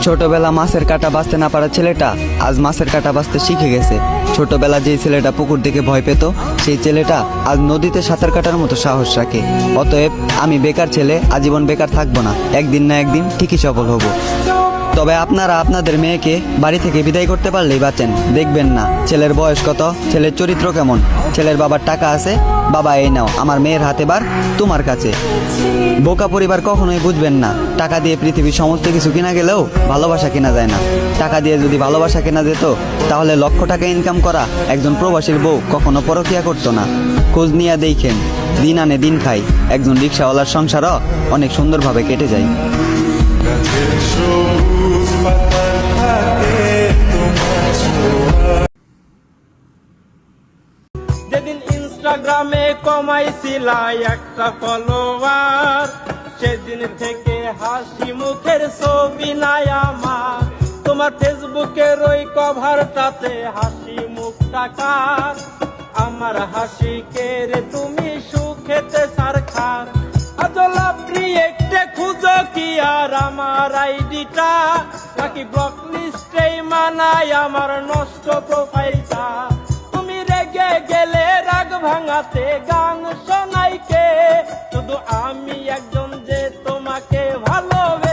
ছোটবেলা মাছের কাঁটা বাঁচতে না পারা ছেলেটা আজ মাছের কাঁটা বাঁচতে শিখে গেছে। ছোটবেলা যে ছেলেটা পুকুর দেখে ভয় পেত, সেই ছেলেটা আজ নদীতে সাঁতার কাটার মতো সাহস রাখে। অতএব আমি বেকার ছেলে আজীবন বেকার থাকবো না, একদিন না একদিন ঠিকই সফল হব। তবে আপনারা আপনাদের মেয়েকে বাড়ি থেকে বিদায় করতে পারলেই বাঁচেন। দেখবেন না ছেলের বয়স কত, ছেলের চরিত্র কেমন, ছেলের বাবার টাকা আছে, বাবা এই নাও আমার মেয়ের হাতে বার তোমার কাছে। বোকা পরিবার কখনোই বুঝবেন না, টাকা দিয়ে পৃথিবীর সমস্ত কিছু কিনা গেলেও ভালোবাসা কেনা যায় না। টাকা দিয়ে যদি ভালোবাসা কেনা যেত তাহলে লক্ষ টাকা ইনকাম করা একজন প্রবাসীর বউ কখনো পরকিয়া করতো না। খোঁজ নিয়ে দেখেন, দিন আনে দিন খাই, একজন রিক্সাওয়ালার সংসারও অনেক সুন্দরভাবে কেটে যায়। যেদিন ইনস্টাগ্রামে কমাইছিলা একটা ফলোয়ার, সেদিন থেকে হাসি মুখের ছবি নাই আমার। তোমার ফেসবুকের ওই কভারটাতে হাসি মুখ টাকার, আমার হাসি কেড়ে তুমি সুখেতে সারখার। আজলা প্রিয়েক্টে খুঁজো কি আর আমার আইডিটা, নাকি ব্লক লিস্টেই মানায় আমার নষ্ট প্রোফাইলটা। তুমি রেগে গেলে রাগ ভাঙাতে গান শোনাই কে, শুধু আমি একজন যে তোমাকে ভালোবেসে